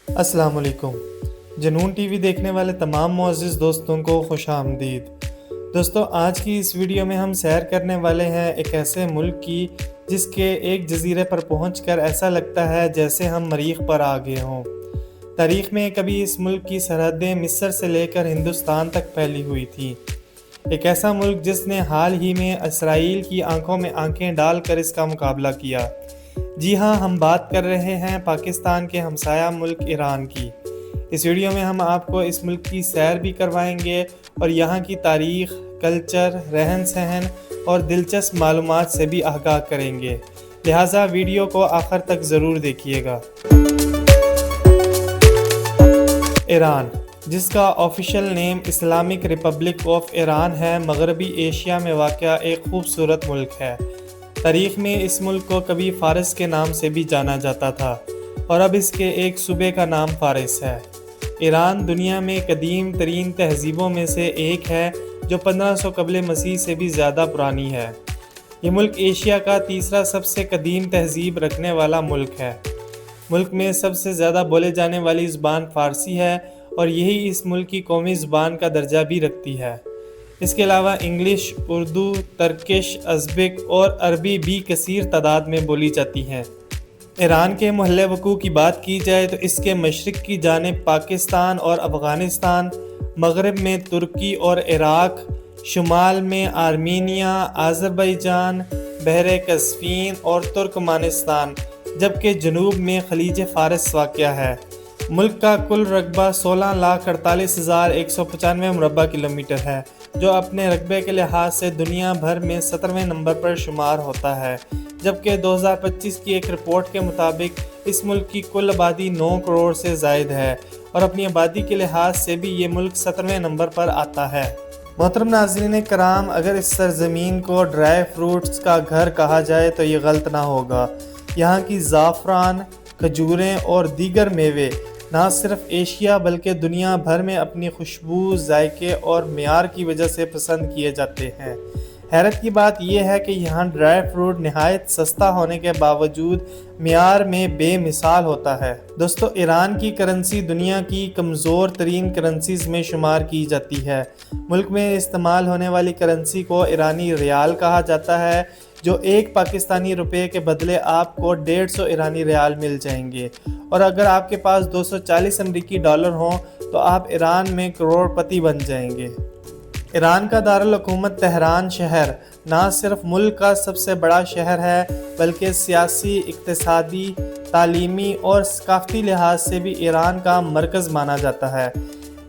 السلام علیکم۔ جنون ٹی وی دیکھنے والے تمام معزز دوستوں کو خوش آمدید۔ دوستو، آج کی اس ویڈیو میں ہم سیر کرنے والے ہیں ایک ایسے ملک کی جس کے ایک جزیرے پر پہنچ کر ایسا لگتا ہے جیسے ہم مریخ پر آ گئے ہوں۔ تاریخ میں کبھی اس ملک کی سرحدیں مصر سے لے کر ہندوستان تک پھیلی ہوئی تھی۔ ایک ایسا ملک جس نے حال ہی میں اسرائیل کی آنکھوں میں آنکھیں ڈال کر اس کا مقابلہ کیا۔ جی ہاں، ہم بات کر رہے ہیں پاکستان کے ہمسایہ ملک ایران کی۔ اس ویڈیو میں ہم آپ کو اس ملک کی سیر بھی کروائیں گے اور یہاں کی تاریخ، کلچر، رہن سہن اور دلچسپ معلومات سے بھی آگاہ کریں گے، لہٰذا ویڈیو کو آخر تک ضرور دیکھیے گا۔ ایران، جس کا official name Islamic republic of Iran ہے، مغربی ایشیا میں واقع ایک خوبصورت ملک ہے۔ تاریخ میں اس ملک کو کبھی فارس کے نام سے بھی جانا جاتا تھا اور اب اس کے ایک صوبے کا نام فارس ہے۔ ایران دنیا میں قدیم ترین تہذیبوں میں سے ایک ہے جو 1500 قبل مسیح سے بھی زیادہ پرانی ہے۔ یہ ملک ایشیا کا تیسرا سب سے قدیم تہذیب رکھنے والا ملک ہے۔ ملک میں سب سے زیادہ بولے جانے والی زبان فارسی ہے اور یہی اس ملک کی قومی زبان کا درجہ بھی رکھتی ہے۔ اس کے علاوہ انگلش، اردو، ترکش، ازبک اور عربی بھی کثیر تعداد میں بولی جاتی ہیں۔ ایران کے محل وقوع کی بات کی جائے تو اس کے مشرق کی جانب پاکستان اور افغانستان، مغرب میں ترکی اور عراق، شمال میں آرمینیا، آذربائیجان، بحر کسپین اور ترکمانستان، جبکہ جنوب میں خلیج فارس واقع ہے۔ ملک کا کل رقبہ 16,48,195 مربع کلومیٹر ہے، جو اپنے رقبے کے لحاظ سے دنیا بھر میں 17ویں نمبر پر شمار ہوتا ہے، جبکہ 2025 کی ایک رپورٹ کے مطابق اس ملک کی کل آبادی 9 کروڑ سے زائد ہے اور اپنی آبادی کے لحاظ سے بھی یہ ملک 17ویں نمبر پر آتا ہے۔ محترم ناظرین کرام، اگر اس سرزمین کو ڈرائی فروٹس کا گھر کہا جائے تو یہ غلط نہ ہوگا۔ یہاں کی زعفران، کھجوریں اور دیگر میوے نہ صرف ایشیا بلکہ دنیا بھر میں اپنی خوشبو، ذائقے اور معیار کی وجہ سے پسند کیے جاتے ہیں۔ حیرت کی بات یہ ہے کہ یہاں ڈرائی فروٹ نہایت سستا ہونے کے باوجود معیار میں بے مثال ہوتا ہے۔ دوستو، ایران کی کرنسی دنیا کی کمزور ترین کرنسیز میں شمار کی جاتی ہے۔ ملک میں استعمال ہونے والی کرنسی کو ایرانی ریال کہا جاتا ہے، جو ایک پاکستانی روپے کے بدلے آپ کو 150 ایرانی ریال مل جائیں گے، اور اگر آپ کے پاس 240 امریکی ڈالر ہوں تو آپ ایران میں کروڑ پتی بن جائیں گے۔ ایران کا دارالحکومت تہران شہر نہ صرف ملک کا سب سے بڑا شہر ہے بلکہ سیاسی، اقتصادی، تعلیمی اور ثقافتی لحاظ سے بھی ایران کا مرکز مانا جاتا ہے۔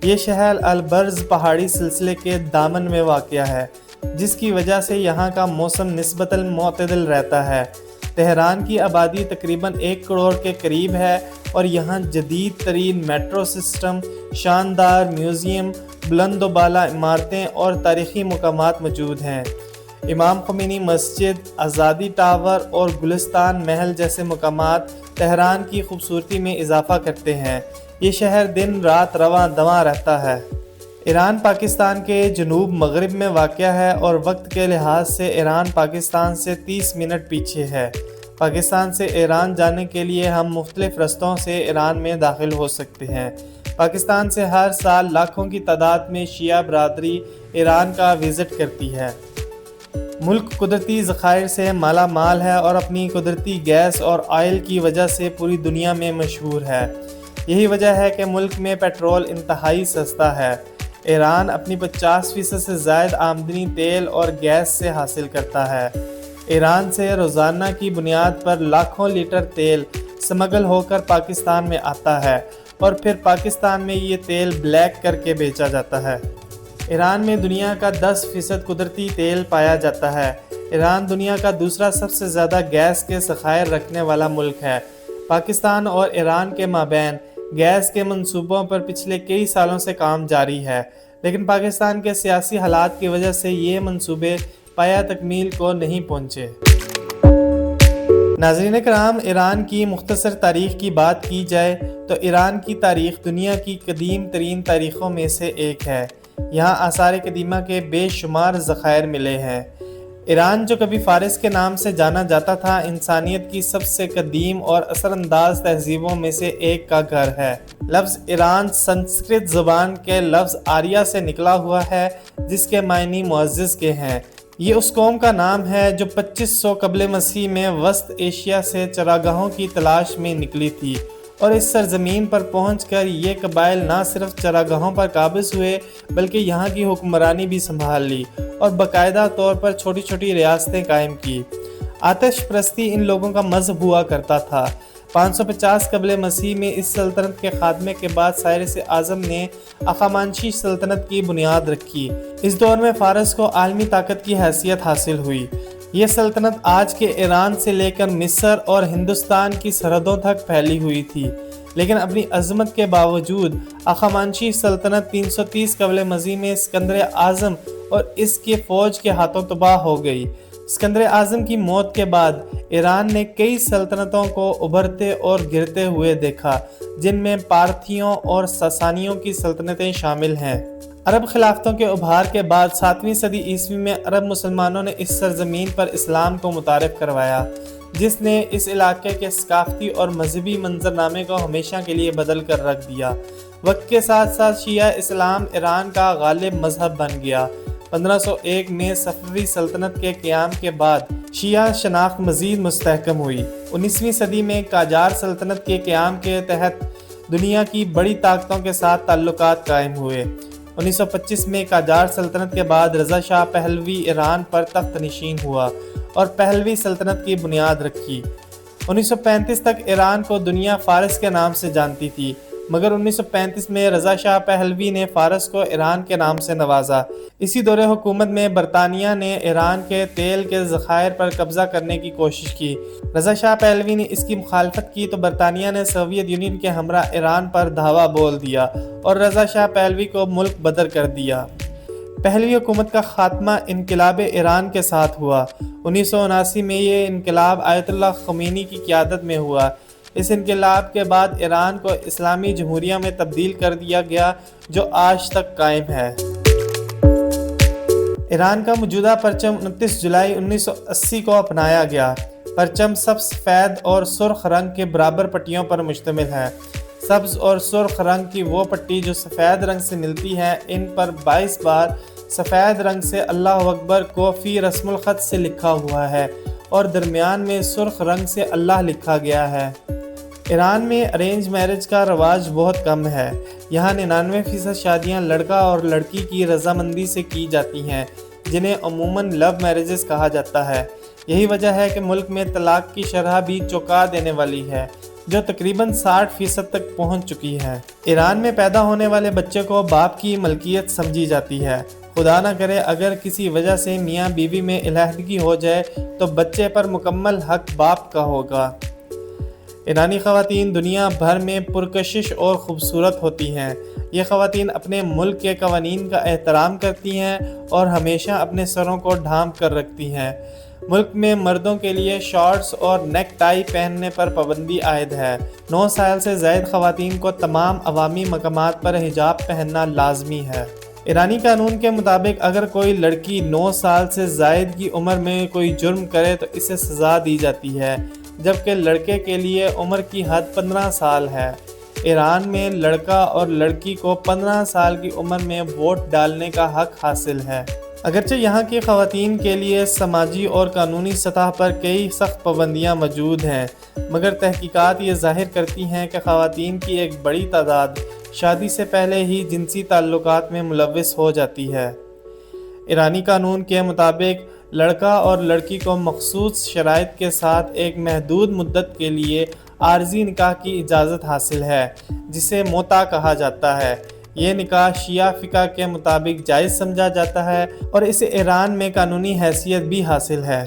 یہ شہر البرز پہاڑی سلسلے کے دامن میں واقع ہے، جس کی وجہ سے یہاں کا موسم نسبتاً معتدل رہتا ہے۔ تہران کی آبادی تقریباً 1 کروڑ کے قریب ہے اور یہاں جدید ترین میٹرو سسٹم، شاندار میوزیم، بلند و بالا عمارتیں اور تاریخی مقامات موجود ہیں۔ امام خمینی مسجد، آزادی ٹاور اور گلستان محل جیسے مقامات تہران کی خوبصورتی میں اضافہ کرتے ہیں۔ یہ شہر دن رات رواں دواں رہتا ہے۔ ایران پاکستان کے جنوب مغرب میں واقع ہے اور وقت کے لحاظ سے ایران پاکستان سے 30 منٹ پیچھے ہے۔ پاکستان سے ایران جانے کے لیے ہم مختلف رستوں سے ایران میں داخل ہو سکتے ہیں۔ پاکستان سے ہر سال لاکھوں کی تعداد میں شیعہ برادری ایران کا وزٹ کرتی ہے۔ ملک قدرتی ذخائر سے مالا مال ہے اور اپنی قدرتی گیس اور آئل کی وجہ سے پوری دنیا میں مشہور ہے۔ یہی وجہ ہے کہ ملک میں پیٹرول انتہائی سستا ہے۔ ایران اپنی 50% سے زائد آمدنی تیل اور گیس سے حاصل کرتا ہے۔ ایران سے روزانہ کی بنیاد پر لاکھوں لیٹر تیل سمگل ہو کر پاکستان میں آتا ہے اور پھر پاکستان میں یہ تیل بلیک کر کے بیچا جاتا ہے۔ ایران میں دنیا کا 10% قدرتی تیل پایا جاتا ہے۔ ایران دنیا کا دوسرا سب سے زیادہ گیس کے ذخائر رکھنے والا ملک ہے۔ پاکستان اور ایران کے مابین گیس کے منصوبوں پر پچھلے کئی سالوں سے کام جاری ہے، لیکن پاکستان کے سیاسی حالات کی وجہ سے یہ منصوبے پایہ تکمیل کو نہیں پہنچے۔ ناظرین کرام، ایران کی مختصر تاریخ کی بات کی جائے تو ایران کی تاریخ دنیا کی قدیم ترین تاریخوں میں سے ایک ہے۔ یہاں آثار قدیمہ کے بے شمار ذخائر ملے ہیں۔ ایران جو کبھی فارس کے نام سے جانا جاتا تھا، انسانیت کی سب سے قدیم اور اثر انداز تہذیبوں میں سے ایک کا گھر ہے۔ لفظ ایران سنسکرت زبان کے لفظ آریہ سے نکلا ہوا ہے، جس کے معنی معزز کے ہیں۔ یہ اس قوم کا نام ہے جو 2500 قبل مسیح میں وسط ایشیا سے چراگاہوں کی تلاش میں نکلی تھی، اور اس سرزمین پر پہنچ کر یہ قبائل نہ صرف چراگاہوں پر قابض ہوئے بلکہ یہاں کی حکمرانی بھی سنبھال لی اور باقاعدہ طور پر چھوٹی چھوٹی ریاستیں قائم کی۔ آتش پرستی ان لوگوں کا مذہب ہوا کرتا تھا۔ 550 قبل مسیح میں اس سلطنت کے خاتمے کے بعد سائرس اعظم نے اخامنشی سلطنت کی بنیاد رکھی۔ اس دور میں فارس کو عالمی طاقت کی حیثیت حاصل ہوئی۔ یہ سلطنت آج کے ایران سے لے کر مصر اور ہندوستان کی سرحدوں تک پھیلی ہوئی تھی، لیکن اپنی عظمت کے باوجود اخامنشی سلطنت 330 قبل مسیح میں اسکندر اعظم اور اس کے فوج کے ہاتھوں تباہ ہو گئی۔ اسکندر اعظم کی موت کے بعد ایران نے کئی سلطنتوں کو ابھرتے اور گرتے ہوئے دیکھا، جن میں پارتھیوں اور ساسانیوں کی سلطنتیں شامل ہیں۔ عرب خلافتوں کے ابھار کے بعد 7ویں صدی عیسوی میں عرب مسلمانوں نے اس سرزمین پر اسلام کو متعارف کروایا، جس نے اس علاقے کے ثقافتی اور مذہبی منظرنامے کو ہمیشہ کے لیے بدل کر رکھ دیا۔ وقت کے ساتھ ساتھ شیعہ اسلام ایران کا غالب مذہب بن گیا۔ 1501 میں صفوی سلطنت کے قیام کے بعد شیعہ شناخت مزید مستحکم ہوئی۔ 19ویں صدی میں قاجار سلطنت کے قیام کے تحت دنیا کی بڑی طاقتوں کے ساتھ تعلقات قائم ہوئے۔ 1925 میں قاجار سلطنت کے بعد رضا شاہ پہلوی ایران پر تخت نشین ہوا اور پہلوی سلطنت کی بنیاد رکھی۔ 1935 تک ایران کو دنیا فارس کے نام سے جانتی تھی، مگر 1935 میں رضا شاہ پہلوی نے فارس کو ایران کے نام سے نوازا۔ اسی دور حکومت میں برطانیہ نے ایران کے تیل کے ذخائر پر قبضہ کرنے کی کوشش کی۔ رضا شاہ پہلوی نے اس کی مخالفت کی تو برطانیہ نے سوویت یونین کے ہمراہ ایران پر دھاوا بول دیا اور رضا شاہ پہلوی کو ملک بدر کر دیا۔ پہلوی حکومت کا خاتمہ انقلاب ایران کے ساتھ ہوا۔ 1979 میں یہ انقلاب آیت اللہ خمینی کی قیادت میں ہوا۔ اس انقلاب کے بعد ایران کو اسلامی جمہوریہ میں تبدیل کر دیا گیا، جو آج تک قائم ہے۔ ایران کا موجودہ پرچم 29 جولائی 1980 کو اپنایا گیا۔ پرچم سبز، سفید اور سرخ رنگ کے برابر پٹیوں پر مشتمل ہے۔ سبز اور سرخ رنگ کی وہ پٹی جو سفید رنگ سے ملتی ہے، ان پر 22 بار سفید رنگ سے اللہ اکبر کو فی رسم الخط سے لکھا ہوا ہے اور درمیان میں سرخ رنگ سے اللہ لکھا گیا ہے۔ ایران میں ارینج میرج کا رواج بہت کم ہے۔ یہاں 99% شادیاں لڑکا اور لڑکی کی رضامندی سے کی جاتی ہیں، جنہیں عموماً لو میرجز کہا جاتا ہے۔ یہی وجہ ہے کہ ملک میں طلاق کی شرح بھی چونکا دینے والی ہے، جو تقریباً 60% تک پہنچ چکی ہے۔ ایران میں پیدا ہونے والے بچے کو باپ کی ملکیت سمجھی جاتی ہے۔ خدا نہ کرے اگر کسی وجہ سے میاں بیوی میں علیحدگی ہو جائے تو بچے پر مکمل حق باپ کا ہوگا۔ ایرانی خواتین دنیا بھر میں پرکشش اور خوبصورت ہوتی ہیں۔ یہ خواتین اپنے ملک کے قوانین کا احترام کرتی ہیں اور ہمیشہ اپنے سروں کو ڈھانپ کر رکھتی ہیں۔ ملک میں مردوں کے لیے شارٹس اور نیک ٹائی پہننے پر پابندی عائد ہے۔ 9 سال سے زائد خواتین کو تمام عوامی مقامات پر حجاب پہننا لازمی ہے۔ ایرانی قانون کے مطابق اگر کوئی لڑکی 9 سال سے زائد کی عمر میں کوئی جرم کرے تو اسے سزا دی جاتی ہے، جبکہ لڑکے کے لیے عمر کی حد 15 سال ہے۔ ایران میں لڑکا اور لڑکی کو 15 سال کی عمر میں ووٹ ڈالنے کا حق حاصل ہے۔ اگرچہ یہاں کی خواتین کے لیے سماجی اور قانونی سطح پر کئی سخت پابندیاں موجود ہیں، مگر تحقیقات یہ ظاہر کرتی ہیں کہ خواتین کی ایک بڑی تعداد شادی سے پہلے ہی جنسی تعلقات میں ملوث ہو جاتی ہے۔ ایرانی قانون کے مطابق لڑکا اور لڑکی کو مخصوص شرائط کے ساتھ ایک محدود مدت کے لیے عارضی نکاح کی اجازت حاصل ہے، جسے موطا کہا جاتا ہے۔ یہ نکاح شیعہ فقہ کے مطابق جائز سمجھا جاتا ہے اور اسے ایران میں قانونی حیثیت بھی حاصل ہے۔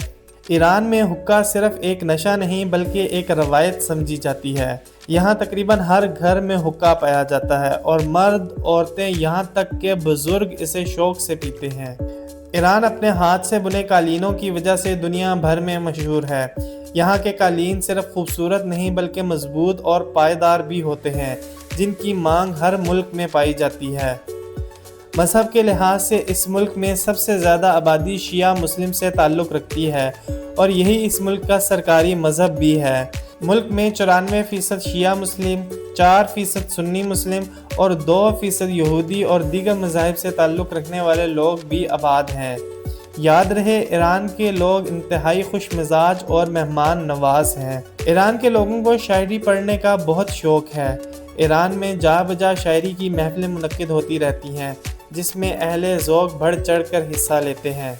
ایران میں حقہ صرف ایک نشہ نہیں بلکہ ایک روایت سمجھی جاتی ہے۔ یہاں تقریباً ہر گھر میں حقہ پایا جاتا ہے اور مرد، عورتیں، یہاں تک کہ بزرگ اسے شوق سے پیتے ہیں۔ ایران اپنے ہاتھ سے بنے قالینوں کی وجہ سے دنیا بھر میں مشہور ہے۔ یہاں کے قالین صرف خوبصورت نہیں بلکہ مضبوط اور پائیدار بھی ہوتے ہیں، جن کی مانگ ہر ملک میں پائی جاتی ہے۔ مذہب کے لحاظ سے اس ملک میں سب سے زیادہ آبادی شیعہ مسلم سے تعلق رکھتی ہے اور یہی اس ملک کا سرکاری مذہب بھی ہے۔ ملک میں 94% شیعہ مسلم، 4% سنی مسلم اور 2% یہودی اور دیگر مذاہب سے تعلق رکھنے والے لوگ بھی آباد ہیں۔ یاد رہے، ایران کے لوگ انتہائی خوش مزاج اور مہمان نواز ہیں۔ ایران کے لوگوں کو شاعری پڑھنے کا بہت شوق ہے۔ ایران میں جا بجا شاعری کی محفلیں منعقد ہوتی رہتی ہیں، جس میں اہل ذوق بڑھ چڑھ کر حصہ لیتے ہیں۔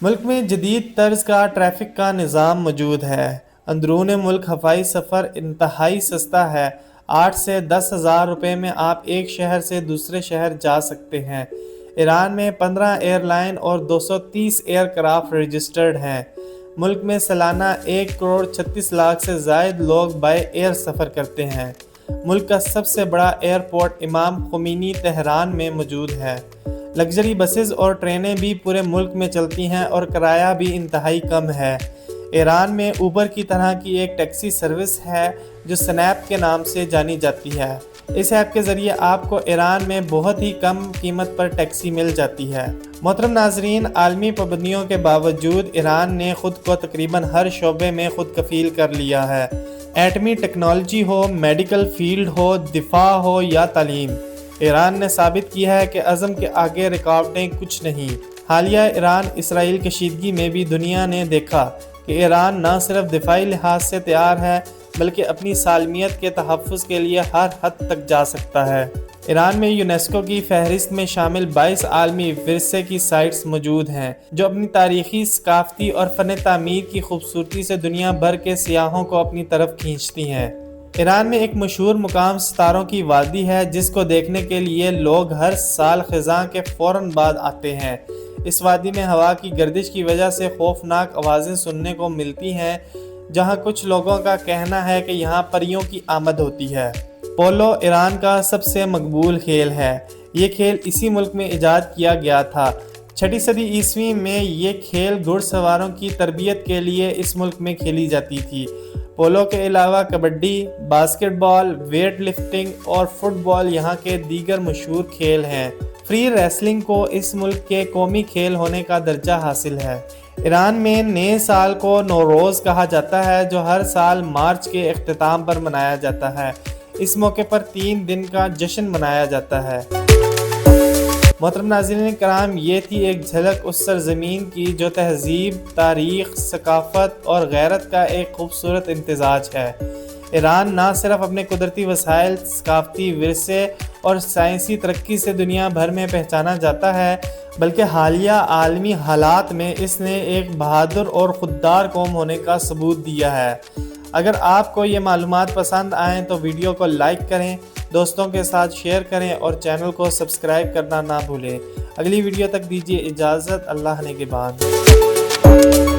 ملک میں جدید طرز کا ٹریفک کا نظام موجود ہے۔ اندرون ملک ہوائی سفر انتہائی سستا ہے۔ 8 سے 10 ہزار روپے میں آپ ایک شہر سے دوسرے شہر جا سکتے ہیں۔ ایران میں 15 ایئر لائن اور 230 ایئر کرافٹ رجسٹرڈ ہیں۔ ملک میں سالانہ 1,36,00,000 سے زائد لوگ بائی ایئر سفر کرتے ہیں۔ ملک کا سب سے بڑا ایئرپورٹ امام خمینی تہران میں موجود ہے۔ لگژری بسز اور ٹرینیں بھی پورے ملک میں چلتی ہیں اور کرایہ بھی انتہائی کم ہے۔ ایران میں اوبر کی طرح کی ایک ٹیکسی سروس ہے جو سنیپ کے نام سے جانی جاتی ہے۔ اس ایپ کے ذریعے آپ کو ایران میں بہت ہی کم قیمت پر ٹیکسی مل جاتی ہے۔ محترم ناظرین، عالمی پابندیوں کے باوجود ایران نے خود کو تقریباً ہر شعبے میں خود کفیل کر لیا ہے۔ ایٹمی ٹیکنالوجی ہو، میڈیکل فیلڈ ہو، دفاع ہو یا تعلیم، ایران نے ثابت کیا ہے کہ عزم کے آگے رکاوٹیں کچھ نہیں۔ حالیہ ایران اسرائیل کشیدگی میں بھی دنیا نے دیکھا کہ ایران نہ صرف دفاعی لحاظ سے تیار ہے بلکہ اپنی سالمیت کے تحفظ کے لیے ہر حد تک جا سکتا ہے۔ ایران میں یونیسکو کی فہرست میں شامل 22 عالمی ورثے کی سائٹس موجود ہیں جو اپنی تاریخی، ثقافتی اور فن تعمیر کی خوبصورتی سے دنیا بھر کے سیاحوں کو اپنی طرف کھینچتی ہیں۔ ایران میں ایک مشہور مقام ستاروں کی وادی ہے جس کو دیکھنے کے لیے لوگ ہر سال خزاں کے فوراً بعد آتے ہیں۔ اس وادی میں ہوا کی گردش کی وجہ سے خوفناک آوازیں سننے کو ملتی ہیں، جہاں کچھ لوگوں کا کہنا ہے کہ یہاں پریوں کی آمد ہوتی ہے۔ پولو ایران کا سب سے مقبول کھیل ہے۔ یہ کھیل اسی ملک میں ایجاد کیا گیا تھا۔ 6 صدی عیسوی میں یہ کھیل گھڑ سواروں کی تربیت کے لیے اس ملک میں کھیلی جاتی تھی۔ پولو کے علاوہ کبڈی، باسکٹ بال، ویٹ لفٹنگ اور فٹ بال یہاں کے دیگر مشہور کھیل ہیں۔ فری ریسلنگ کو اس ملک کے قومی کھیل ہونے کا درجہ حاصل ہے۔ ایران میں نئے سال کو نوروز کہا جاتا ہے جو ہر سال مارچ کے اختتام پر منایا جاتا ہے۔ اس موقع پر 3 دن کا جشن منایا جاتا ہے۔ محترم ناظرین کرام، یہ تھی ایک جھلک اس سرزمین کی جو تہذیب، تاریخ، ثقافت اور غیرت کا ایک خوبصورت امتزاج ہے۔ ایران نہ صرف اپنے قدرتی وسائل، ثقافتی ورثے اور سائنسی ترقی سے دنیا بھر میں پہچانا جاتا ہے، بلکہ حالیہ عالمی حالات میں اس نے ایک بہادر اور خوددار قوم ہونے کا ثبوت دیا ہے۔ اگر آپ کو یہ معلومات پسند آئیں تو ویڈیو کو لائک کریں، دوستوں کے ساتھ شیئر کریں اور چینل کو سبسکرائب کرنا نہ بھولیں۔ اگلی ویڈیو تک دیجیے اجازت۔ اللہ نگہبان۔